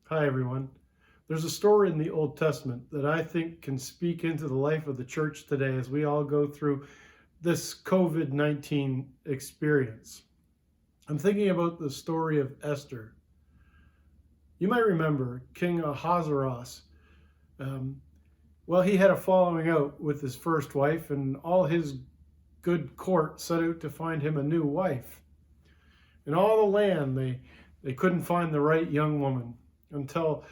Hi, everyone. There's a story in the Old Testament that I think can speak into the life of the church today as we all go through this COVID-19 experience. I'm thinking about the story of Esther. You might remember King Ahasuerus. He had a falling out with his first wife, and all his good court set out to find him a new wife. In all the land, they couldn't find the right young woman until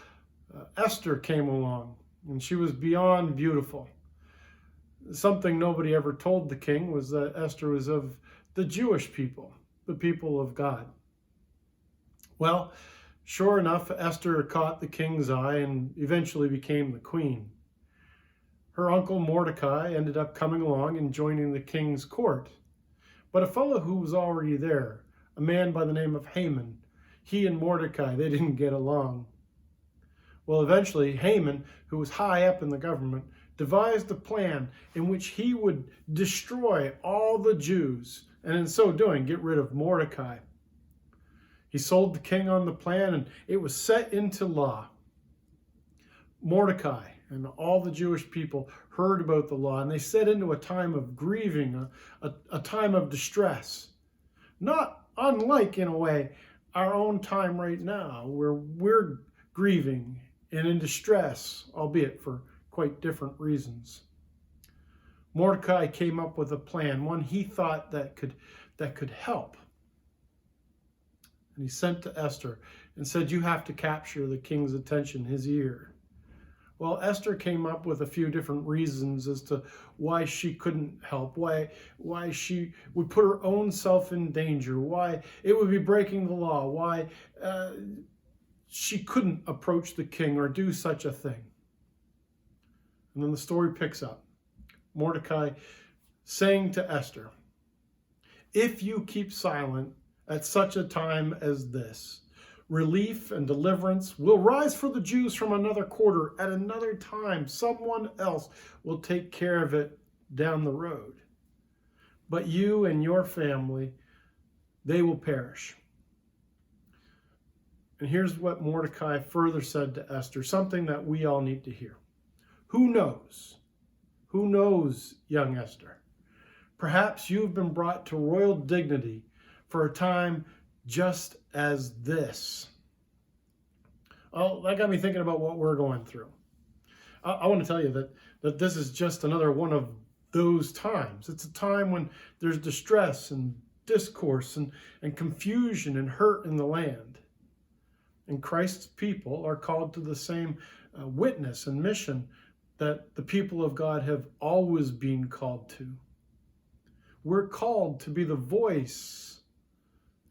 Esther came along, and she was beyond beautiful. Something nobody ever told the king was that Esther was of the Jewish people, the people of God. Well, sure enough, Esther caught the king's eye and eventually became the queen. Her uncle Mordecai ended up coming along and joining the king's court. But a fellow who was already there, a man by the name of Haman, he and Mordecai, they didn't get along. Well, eventually, Haman, who was high up in the government, devised a plan in which he would destroy all the Jews, and in so doing, get rid of Mordecai. He sold the king on the plan, and it was set into law. Mordecai and all the Jewish people heard about the law, and they set into a time of grieving, a time of distress. Not unlike, in a way, our own time right now, where we're grieving and in distress, albeit for quite different reasons. Mordecai came up with a plan, one he thought that could help. And he sent to Esther and said, "You have to capture the king's attention, his ear." Well, Esther came up with a few different reasons as to why she couldn't help, why she would put her own self in danger, why it would be breaking the law, why she couldn't approach the king or do such a thing. And then the story picks up. Mordecai saying to Esther, "If you keep silent at such a time as this, relief and deliverance will rise for the Jews from another quarter at another time. Someone else will take care of it down the road. But you and your family, they will perish." And here's what Mordecai further said to Esther, something that we all need to hear. Who knows? Who knows, young Esther? Perhaps you've been brought to royal dignity for a time just as this. Oh, that got me thinking about what we're going through. I want to tell you that this is just another one of those times. It's a time when there's distress and discourse and confusion and hurt in the land. And Christ's people are called to the same witness and mission that the people of God have always been called to. We're called to be the voice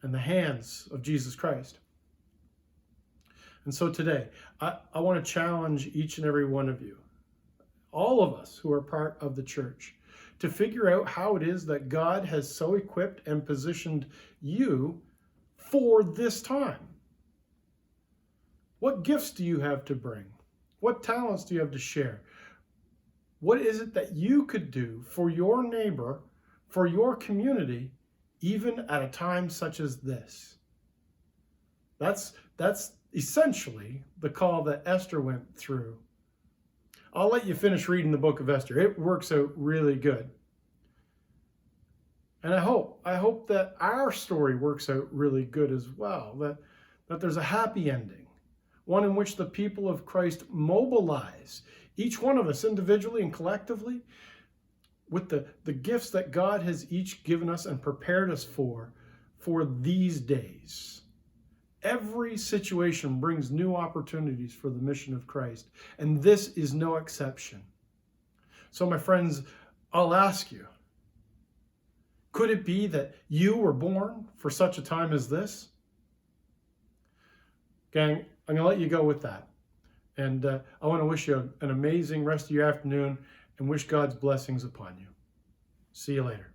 and the hands of Jesus Christ. And so today, I want to challenge each and every one of you, all of us who are part of the church, to figure out how it is that God has so equipped and positioned you for this time. What gifts do you have to bring? What talents do you have to share? What is it that you could do for your neighbor, for your community, even at a time such as this? That's essentially the call that Esther went through. I'll let you finish reading the book of Esther. It works out really good. And I hope that our story works out really good as well, that there's a happy ending. One in which the people of Christ mobilize, each one of us individually and collectively, with the gifts that God has each given us and prepared us for these days. Every situation brings new opportunities for the mission of Christ, and this is no exception. So, my friends, I'll ask you, could it be that you were born for such a time as this? Gang, I'm going to let you go with that. And I want to wish you an amazing rest of your afternoon and wish God's blessings upon you. See you later.